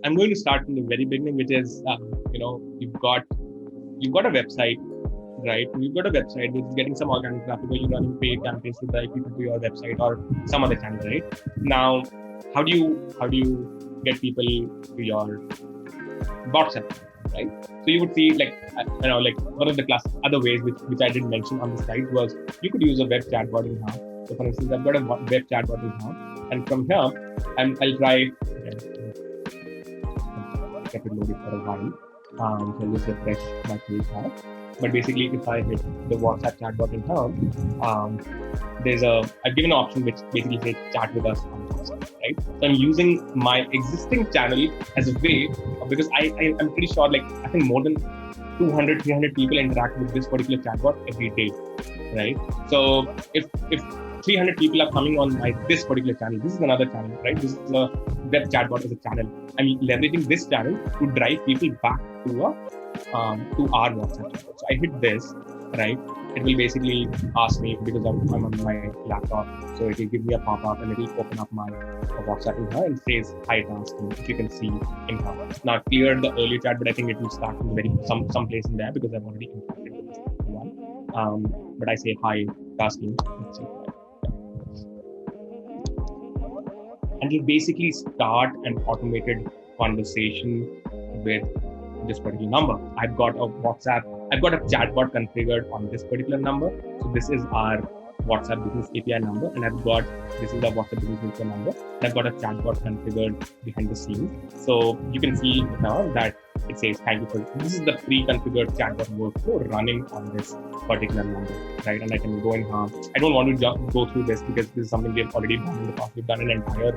I'm going to start from the very beginning, which is, you've got a website, right? You've got a website which is getting some organic traffic, or you're running paid campaigns to drive people to your website or some other channel, right? Now, how do you get people to your WhatsApp, right? So you would see like one of the other ways which I didn't mention on the slide was you could use a web chatbot in here. So for instance, I've got a web chatbot in here, and from here, I'll try. Kept it loaded for a while. So I'll just refresh my page here. But basically, if I hit the WhatsApp chatbot in here, I've given an option which basically says chat with us on WhatsApp, right? So I'm using my existing channel as a way, because I'm pretty sure, like, I think more than 200, 300 people interact with this particular chatbot every day, right? So if 300 people are coming on this particular channel, this is another channel, right? This is a web chatbot as a channel. I'm leveraging this channel to drive people back to our WhatsApp channel. So I hit this, right? It will basically ask me, because I'm on my laptop, so it will give me a pop-up and it will open up my WhatsApp in here and says hi tasking, if you can see in here. Now clear the early chat, but I think it will start from some place in there because I've already interacted with this one. But I say hi tasking. Let's see. And it'll basically start an automated conversation with this particular number. I've got a chatbot configured on this particular number. So this is our WhatsApp Business API number, and this is the WhatsApp Business API number. And I've got a chatbot configured behind the scenes. So you can see now that it says thank you for this is the pre-configured chatbot workflow running on this particular number, right? And I can go in here. I don't want to go through this because this is something we've already done in the past. We've done an entire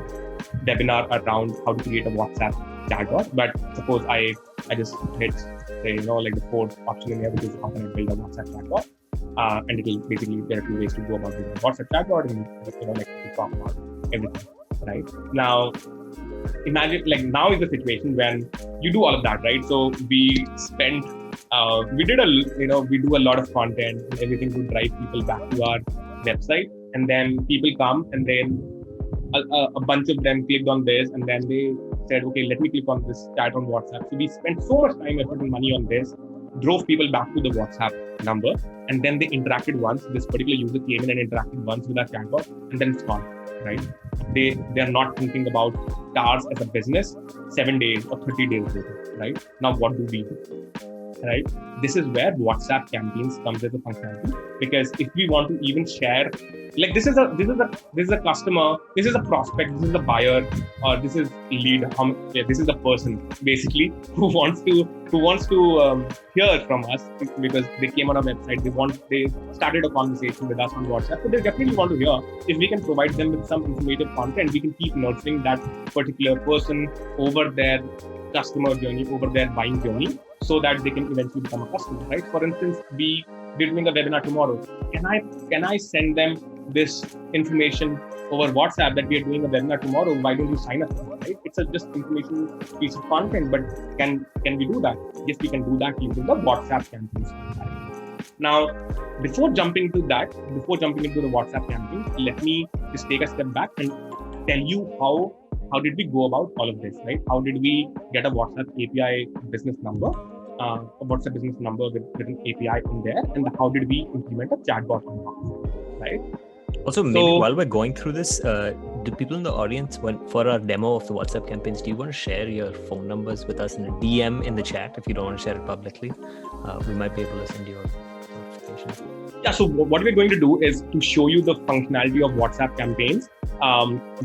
webinar around how to create a WhatsApp chatbot. But suppose I just hit like the fourth option in here, which is how can I build a WhatsApp chatbot, and it will basically, there are two ways to go about building a WhatsApp chatbot, and we talk about everything, right? Now imagine, like, now is the situation when you do all of that, right? So we do a lot of content and everything to drive people back to our website, and then people come and then a bunch of them clicked on this, and then they said, okay, let me click on this chat on WhatsApp. So we spent so much time, effort, and money on this, drove people back to the WhatsApp number, and then they interacted once. This particular user came in and interacted once with our chatbot, and then it's gone, right? They are not thinking about TARS as a business 7 days or 30 days later, right? Now what do we do? Right? This is where WhatsApp campaigns comes as a functionality, because if we want to even share, like, this is a customer, this is a prospect, this is a buyer, or this is lead, this is a person basically who wants to hear from us because they came on our website, they started a conversation with us on WhatsApp, so they definitely want to hear. If we can provide them with some informative content, we can keep nurturing that particular person over their customer journey, over their buying journey, so that they can eventually become a customer, right? For instance, we're doing a webinar tomorrow. Can I send them this information over WhatsApp that we are doing a webinar tomorrow? Why don't you sign up for it, right? It's just information piece of content, but can we do that? Yes, we can do that using the WhatsApp campaigns. Now, before jumping into the WhatsApp campaign, let me just take a step back and tell you how did we go about all of this, right? How did we get a WhatsApp API business number, a WhatsApp business number with an API in there, and how did we implement a chatbot on top, right? Also, maybe while we're going through this, do people in the audience, for our demo of the WhatsApp campaigns, do you want to share your phone numbers with us in a DM in the chat if you don't want to share it publicly? We might be able to send you a notification. Yeah, so what we're going to do is to show you the functionality of WhatsApp campaigns.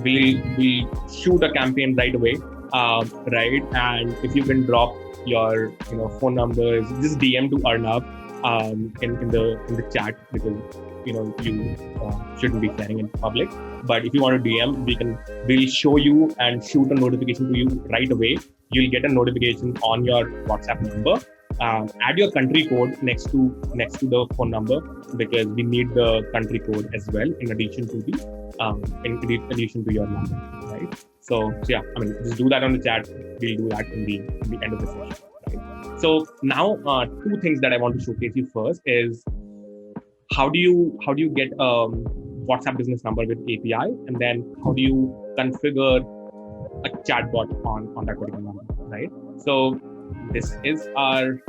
We'll shoot a campaign right away, right? And if you can drop your phone numbers, just DM to Arnav in the chat, because you shouldn't be sharing in public. But if you want to DM, we'll show you and shoot a notification to you right away. You'll get a notification on your WhatsApp number. Add your country code next to the phone number, because we need the country code as well in addition to your number, right? So yeah, just do that on the chat. We'll do that in the end of the session, right? So now, two things that I want to showcase you first is how do you get a WhatsApp business number with API, and then how do you configure a chatbot on that particular number, right? So this is our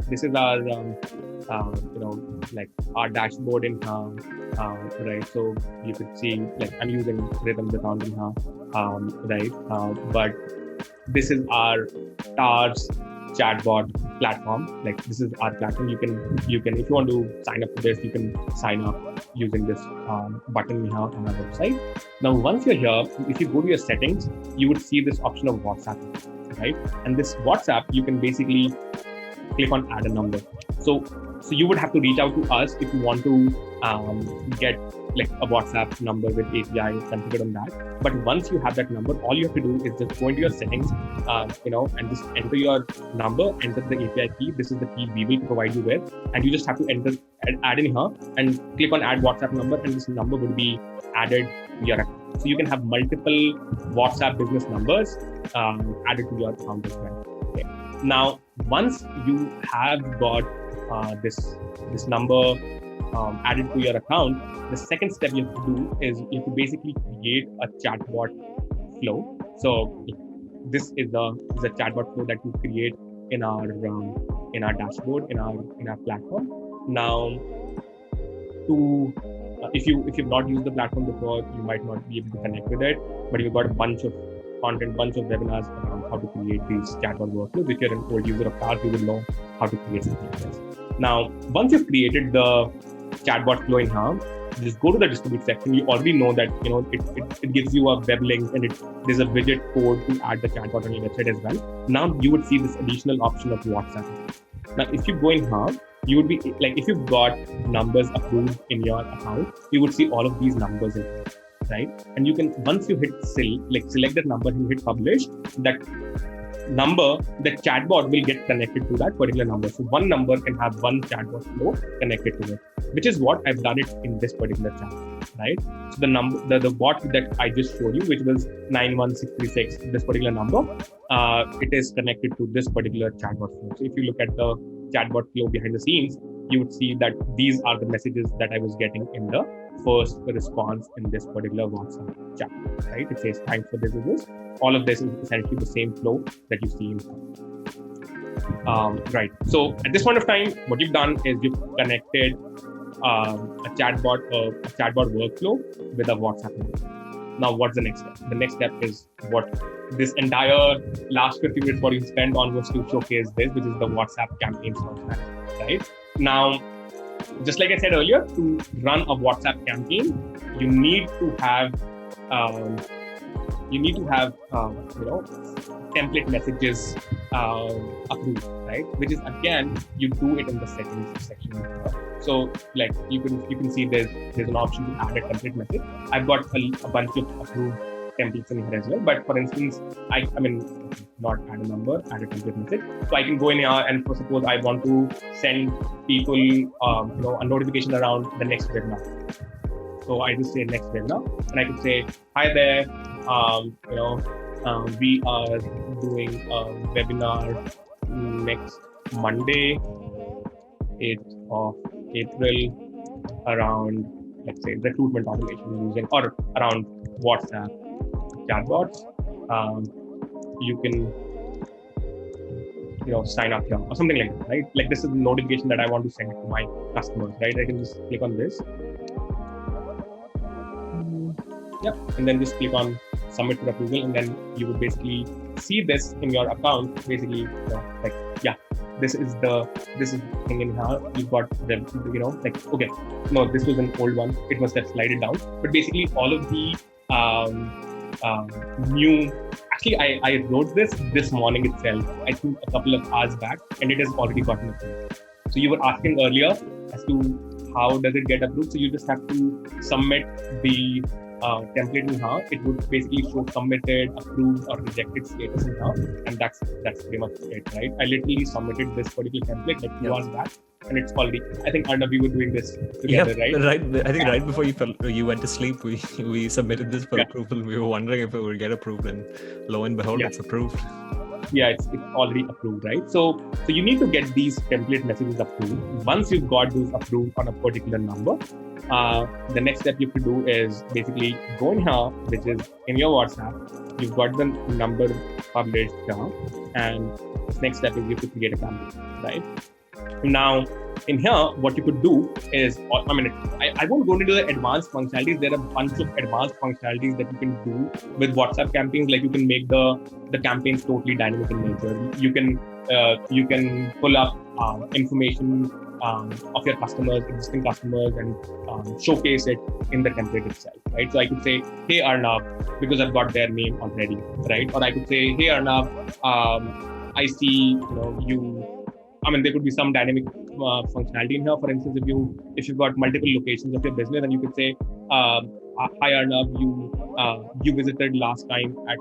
like our dashboard in right? So you could see, like, I'm using Rhythm's account in right? But this is our TARS chatbot platform. Like, this is our platform. You can if you want to sign up for this, you can sign up using this button we have on our website. Now, once you're here, if you go to your settings, you would see this option of WhatsApp, right? And this WhatsApp, you can basically click on add a number. So you would have to reach out to us if you want to get like a WhatsApp number with API configured on that. But once you have that number, all you have to do is just go into your settings, and just enter your number, enter the API key. This is the key we will provide you with, and you just have to add in here and click on add WhatsApp number, and this number would be added to your account. So you can have multiple WhatsApp business numbers added to your account as well. Okay. Now, once you have got this number added to your account, the second step you have to do is you have to basically create a chatbot flow. So this is the chatbot flow that we create in our dashboard, in our platform. Now, if you've not used the platform before, you might not be able to connect with it, but you've got a bunch of content, bunch of webinars around how to create these chatbot workflows. If you're an old user of TARS, you will know how to create something like this. Now, once you've created the chatbot flow in here, just go to the distribute section. You already know that it gives you a web link, and there's a widget code to add the chatbot on your website as well. Now you would see this additional option of WhatsApp. Now, if you go in here, you would be like, if you've got numbers approved in your account, you would see all of these numbers in here, right? And you can, once you hit select that number and hit publish, that number, the chatbot will get connected to that particular number. So one number can have one chatbot flow connected to it, which is what I've done it in this particular chat, right? So the number, the bot that I just showed you, which was 91636, this particular number, it is connected to this particular chatbot flow. So if you look at the chatbot flow behind the scenes, you would see that these are the messages that I was getting in the first response in this particular WhatsApp chat, right? It says, thanks for this. All of this is essentially the same flow that you see in right. So at this point of time, what you've done is you've connected a chatbot workflow with a WhatsApp number. Now, what's the next step? The next step is what this entire last 50 minutes what you spent on was to showcase this, which is the WhatsApp campaigns functionality, right? Now, just like I said earlier, to run a WhatsApp campaign, you need to have template messages approved, right? Which is, again, you do it in the settings section. So, like, you can see there's an option to add a template message. I've got a bunch of approved templates in here as well. But for instance, I mean, not add a number, add a template message. So I can go in here and suppose I want to send people, a notification around the next webinar. So I just say next webinar, and I could say, hi there, we are doing a webinar next Monday, 8th of April, around, let's say, recruitment automation using, or around WhatsApp chatbots. You can, sign up here or something like that, right? Like, this is the notification that I want to send to my customers, right? I can just click on this. Yep, and then just click on submit for approval, and then you would basically see this in your account. Basically, this is the thing in here. You've got the, okay, no, this was an old one. It must have slided down. But basically, all of the new. Actually, I wrote this morning itself. I think a couple of hours back, and it has already gotten approved. So you were asking earlier as to how does it get approved. So you just have to submit the template in here. It would basically show submitted, approved, or rejected status in here, and that's pretty much it, right? I literally submitted this particular template like 2 hours back, and it's already. I think Arnav, we were doing this together, right? Right. I think right before you went to sleep, we submitted this for approval. We were wondering if it would get approved, and lo and behold, it's approved. Yeah, it's already approved, right? So you need to get these template messages approved. Once you've got those approved on a particular number, the next step you have to do is basically go in here, which is in your WhatsApp. You've got the number published here, and the next step is you have to create a campaign, right? Now, in here, what you could do is, I won't go into the advanced functionalities. There are a bunch of advanced functionalities that you can do with WhatsApp campaigns. Like you can make the campaigns totally dynamic in nature. You can pull up information of your customers, existing customers, and showcase it in the template itself, right? So I could say, hey Arnav, because I've got their name already, right? Or I could say, hey Arnav, I see you. There could be some dynamic functionality in here. For instance, if you've got multiple locations of your business, and you could say, "Hi Arnav, you visited last time at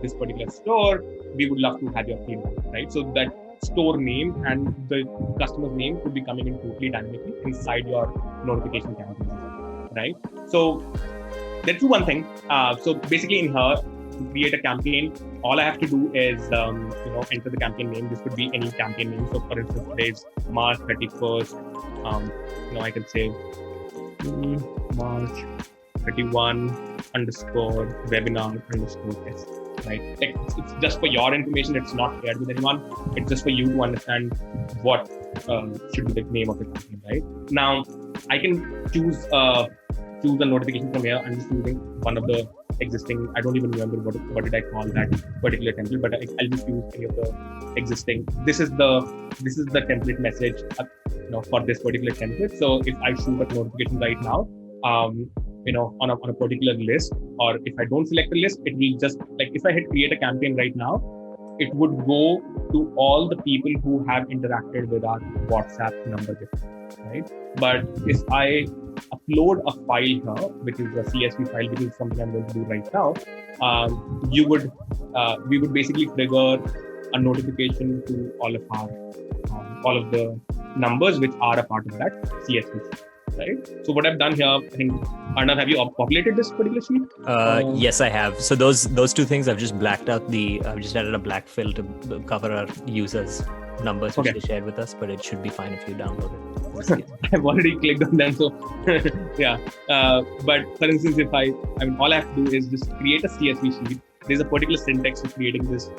this particular store. We would love to have your feedback." Right? So that store name and the customer's name could be coming in totally dynamically inside your notification campaign, right? So let's do one thing. So basically, in here, to create a campaign, all I have to do is enter the campaign name. This could be any campaign name. So for instance, today is March 31st. I can say March 31 _ webinar _ test, right? It's just for your information. It's not shared with anyone. It's just for you to understand what should be the name of the campaign, right? Now I can choose the notification from here. I'm just using one of the existing. I don't even remember what did I call that particular template, but I'll just use any of the existing. This is the template message for this particular template. So if I shoot a notification right now, on a particular list, or if I don't select a list, it will just, like, if I hit create a campaign right now, it would go to all the people who have interacted with our WhatsApp number before, right? But if I upload a file here, which is a CSV file, which is something I'm going to do right now, we would basically trigger a notification to all of the numbers which are a part of that CSV. Right. So what I've done here, I think, Arnav, have you populated this particular sheet? Yes, I have. So those two things, I've just blacked out I've just added a black fill to cover our users' numbers, which they shared with us, but it should be fine if you download it. I've already clicked on them, so yeah. But for instance, all I have to do is just create a CSV sheet. There's a particular syntax for creating this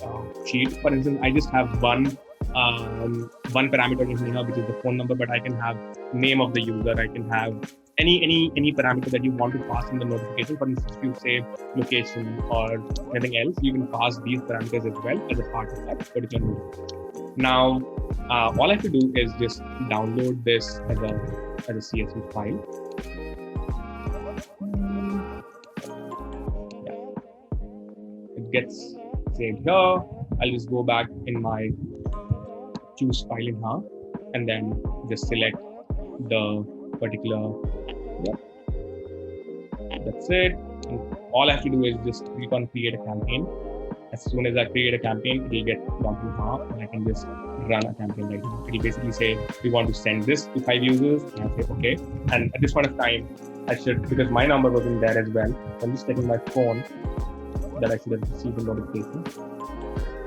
sheet. For instance, I just have one parameter in here, which is the phone number, but I can have name of the user. I can have any parameter that you want to pass in the notification. For instance, if you say location or anything else, you can pass these parameters as well as a part of that particular notification. Now, all I have to do is just download this as a CSV file. Yeah. It gets saved here. I'll just go back in my choose file in here, and then just select the particular. Yeah, that's it. And all I have to do is just click on create a campaign. As soon as I create a campaign, it will get logged in here, and I can just run a campaign right now. It will basically say we want to send this to 5 users, and I say okay. And at this point of time, I should, because my number was in there as well, so I'm just checking my phone that I should have received a notification.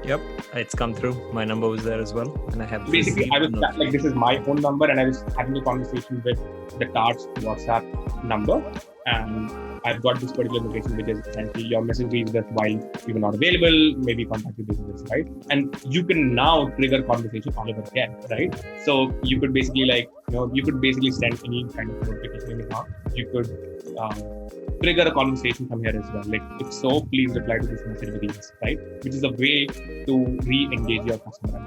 Yep, it's come through. My number was there as well, and I have. Basically, I was like, this is my phone number, and I was having a conversation with the Tarts WhatsApp number, and I've got this particular location, which is essentially your message reached us while you were not available. Maybe contact you this, right? And you can now trigger conversation all over again, right? So you could basically send any kind of notification in here. You could trigger a conversation from here as well. Like, if so, please reply to this message with yes, right? Which is a way to re-engage your customer